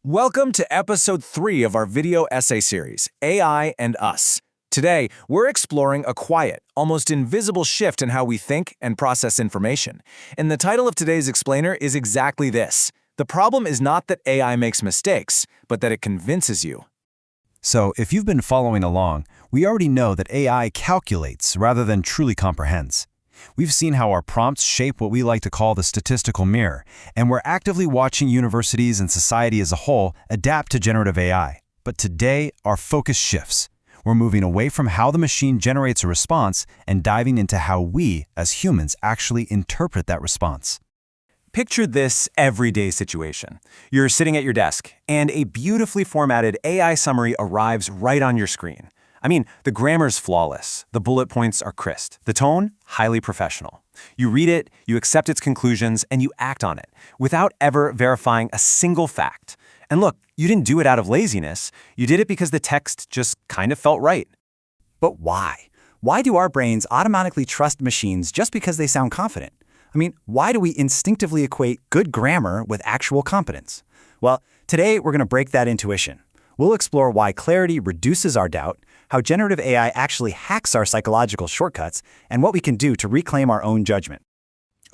Welcome to episode 3 of our video essay series, AI and Us. Today, we're exploring a quiet, almost invisible shift in how we think and process information. And the title of today's explainer is exactly this. The problem is not that AI makes mistakes, but that it convinces you. So, if you've been following along, we already know that AI calculates rather than truly comprehends. We've seen how our prompts shape what we like to call the statistical mirror, and we're actively watching universities and society as a whole adapt to generative AI. But today, our focus shifts. We're moving away from how the machine generates a response and diving into how we, as humans, actually interpret that response. Picture this everyday situation. You're sitting at your desk, and a beautifully formatted AI summary arrives right on your screen. The grammar's flawless, the bullet points are crisp, the tone, highly professional. You read it, you accept its conclusions, and you act on it, without ever verifying a single fact. And look, you didn't do it out of laziness, you did it because the text just kind of felt right. But why? Why do our brains automatically trust machines just because they sound confident? Why do we instinctively equate good grammar with actual competence? Well, today we're going to break that intuition. We'll explore why clarity reduces our doubt, how generative AI actually hacks our psychological shortcuts, and what we can do to reclaim our own judgment.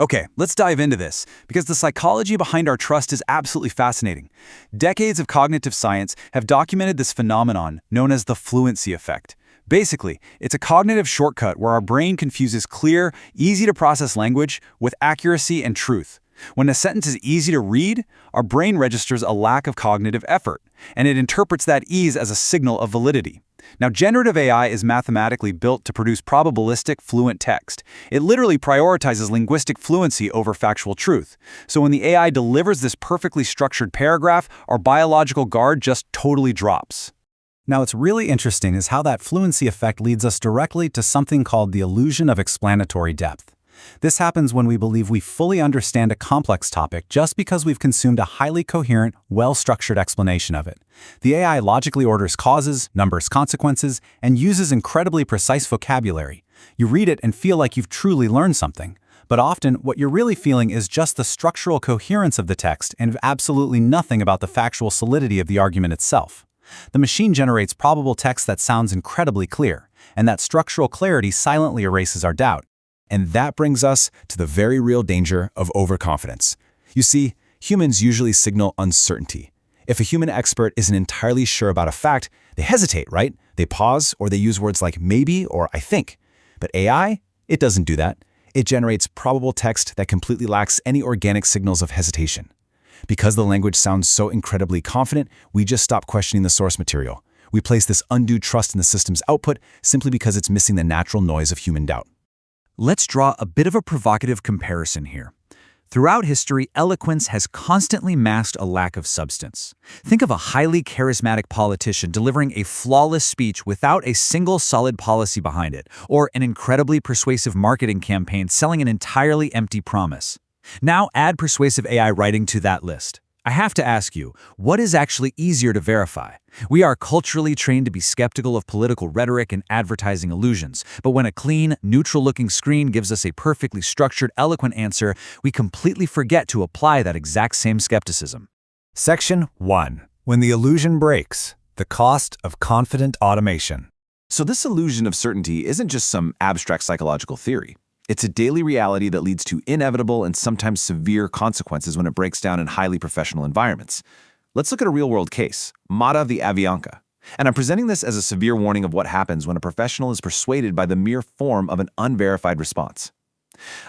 Okay, let's dive into this, because the psychology behind our trust is absolutely fascinating. Decades of cognitive science have documented this phenomenon known as the fluency effect. Basically, it's a cognitive shortcut where our brain confuses clear, easy-to-process language with accuracy and truth. When a sentence is easy to read, our brain registers a lack of cognitive effort, and it interprets that ease as a signal of validity. Now, generative AI is mathematically built to produce probabilistic, fluent text. It literally prioritizes linguistic fluency over factual truth. So when the AI delivers this perfectly structured paragraph, our biological guard just totally drops. Now, what's really interesting is how that fluency effect leads us directly to something called the illusion of explanatory depth. This happens when we believe we fully understand a complex topic just because we've consumed a highly coherent, well-structured explanation of it. The AI logically orders causes, numbers consequences, and uses incredibly precise vocabulary. You read it and feel like you've truly learned something. But often, what you're really feeling is just the structural coherence of the text and absolutely nothing about the factual solidity of the argument itself. The machine generates probable text that sounds incredibly clear, and that structural clarity silently erases our doubt. And that brings us to the very real danger of overconfidence. You see, humans usually signal uncertainty. If a human expert isn't entirely sure about a fact, they hesitate, right? They pause, or they use words like maybe or I think. But AI, it doesn't do that. It generates probable text that completely lacks any organic signals of hesitation. Because the language sounds so incredibly confident, we just stop questioning the source material. We place this undue trust in the system's output simply because it's missing the natural noise of human doubt. Let's draw a bit of a provocative comparison here. Throughout history, eloquence has constantly masked a lack of substance. Think of a highly charismatic politician delivering a flawless speech without a single solid policy behind it, or an incredibly persuasive marketing campaign selling an entirely empty promise. Now add persuasive AI writing to that list. I have to ask you, what is actually easier to verify? We are culturally trained to be skeptical of political rhetoric and advertising illusions, but when a clean, neutral-looking screen gives us a perfectly structured, eloquent answer, we completely forget to apply that exact same skepticism. Section 1. When the illusion breaks, the cost of confident automation. So this illusion of certainty isn't just some abstract psychological theory. It's a daily reality that leads to inevitable and sometimes severe consequences when it breaks down in highly professional environments. Let's look at a real-world case, Mata v. Avianca. And I'm presenting this as a severe warning of what happens when a professional is persuaded by the mere form of an unverified response.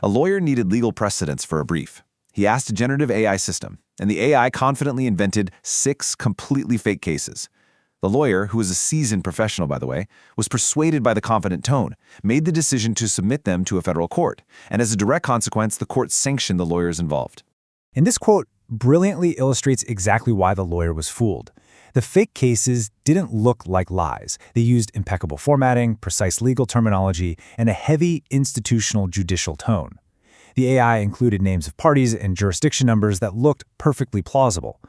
A lawyer needed legal precedents for a brief. He asked a generative AI system, and the AI confidently invented 6 completely fake cases. The lawyer, who was a seasoned professional, by the way, was persuaded by the confident tone, made the decision to submit them to a federal court, and as a direct consequence, the court sanctioned the lawyers involved. And this quote brilliantly illustrates exactly why the lawyer was fooled. The fake cases didn't look like lies. They used impeccable formatting, precise legal terminology, and a heavy institutional judicial tone. The AI included names of parties and jurisdiction numbers that looked perfectly plausible.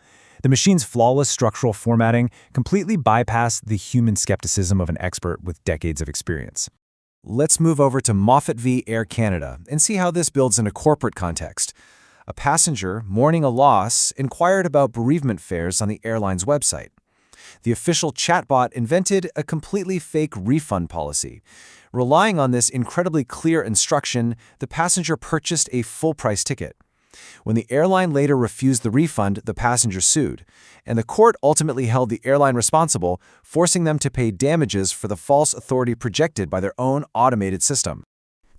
The machine's flawless structural formatting completely bypassed the human skepticism of an expert with decades of experience. Let's move over to Moffat v. Air Canada and see how this builds in a corporate context. A passenger, mourning a loss, inquired about bereavement fares on the airline's website. The official chatbot invented a completely fake refund policy. Relying on this incredibly clear instruction, the passenger purchased a full-price ticket. When the airline later refused the refund, the passenger sued, and the court ultimately held the airline responsible, forcing them to pay damages for the false authority projected by their own automated system.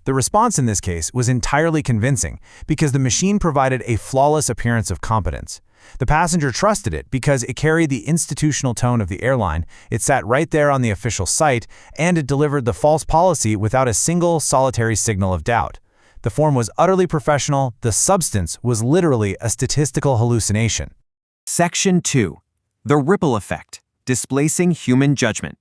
The response in this case was entirely convincing because the machine provided a flawless appearance of competence. The passenger trusted it because it carried the institutional tone of the airline, it sat right there on the official site, and it delivered the false policy without a single solitary signal of doubt. The form was utterly professional, the substance was literally a statistical hallucination. Section 2. The ripple effect, displacing human judgment.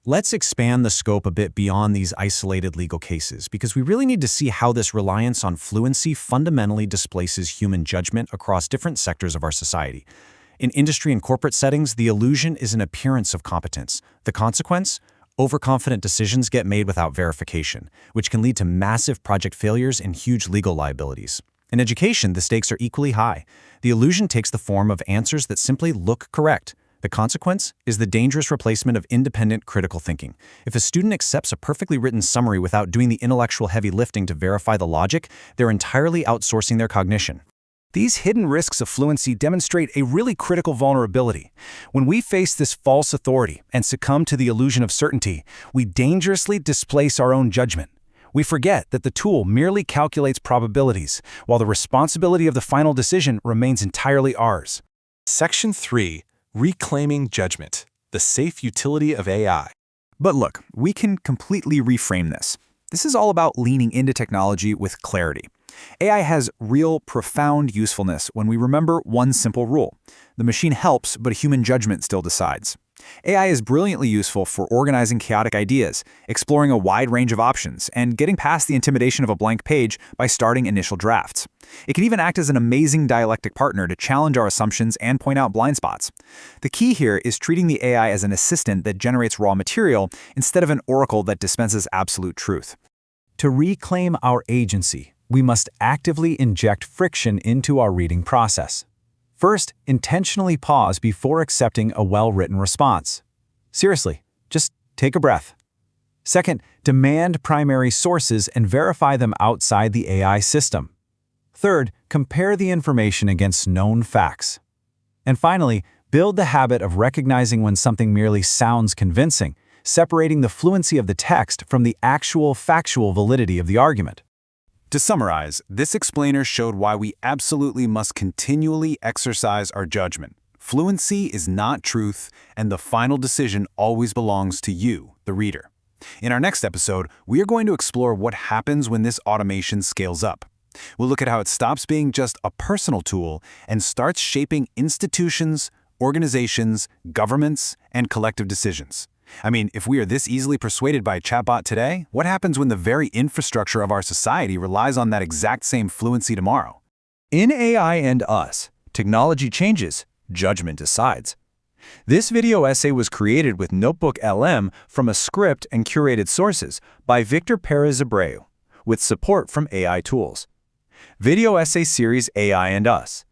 Let's expand the scope a bit beyond these isolated legal cases, because we really need to see how this reliance on fluency fundamentally displaces human judgment across different sectors of our society. In industry and corporate settings, the illusion is an appearance of competence. The consequence? Overconfident decisions get made without verification, which can lead to massive project failures and huge legal liabilities. In education, the stakes are equally high. The illusion takes the form of answers that simply look correct. The consequence is the dangerous replacement of independent critical thinking. If a student accepts a perfectly written summary without doing the intellectual heavy lifting to verify the logic, they're entirely outsourcing their cognition. These hidden risks of fluency demonstrate a really critical vulnerability. When we face this false authority and succumb to the illusion of certainty, we dangerously displace our own judgment. We forget that the tool merely calculates probabilities, while the responsibility of the final decision remains entirely ours. Section 3. Reclaiming Judgment, the Safe Utility of AI. But look, we can completely reframe this. This is all about leaning into technology with clarity. AI has real, profound usefulness when we remember one simple rule. The machine helps, but human judgment still decides. AI is brilliantly useful for organizing chaotic ideas, exploring a wide range of options, and getting past the intimidation of a blank page by starting initial drafts. It can even act as an amazing dialectic partner to challenge our assumptions and point out blind spots. The key here is treating the AI as an assistant that generates raw material instead of an oracle that dispenses absolute truth. To reclaim our agency, we must actively inject friction into our reading process. First, intentionally pause before accepting a well-written response. Seriously, just take a breath. Second, demand primary sources and verify them outside the AI system. Third, compare the information against known facts. And finally, build the habit of recognizing when something merely sounds convincing, separating the fluency of the text from the actual factual validity of the argument. To summarize, this explainer showed why we absolutely must continually exercise our judgment. Fluency is not truth, and the final decision always belongs to you, the reader. In our next episode, we are going to explore what happens when this automation scales up. We'll look at how it stops being just a personal tool and starts shaping institutions, organizations, governments, and collective decisions. I mean, if we are this easily persuaded by a chatbot today, what happens when the very infrastructure of our society relies on that exact same fluency tomorrow? In AI and us, technology changes, judgment decides. This video essay was created with Notebook LM from a script and curated sources by Victor Perez Abreu, with support from AI Tools. Video essay series AI and Us.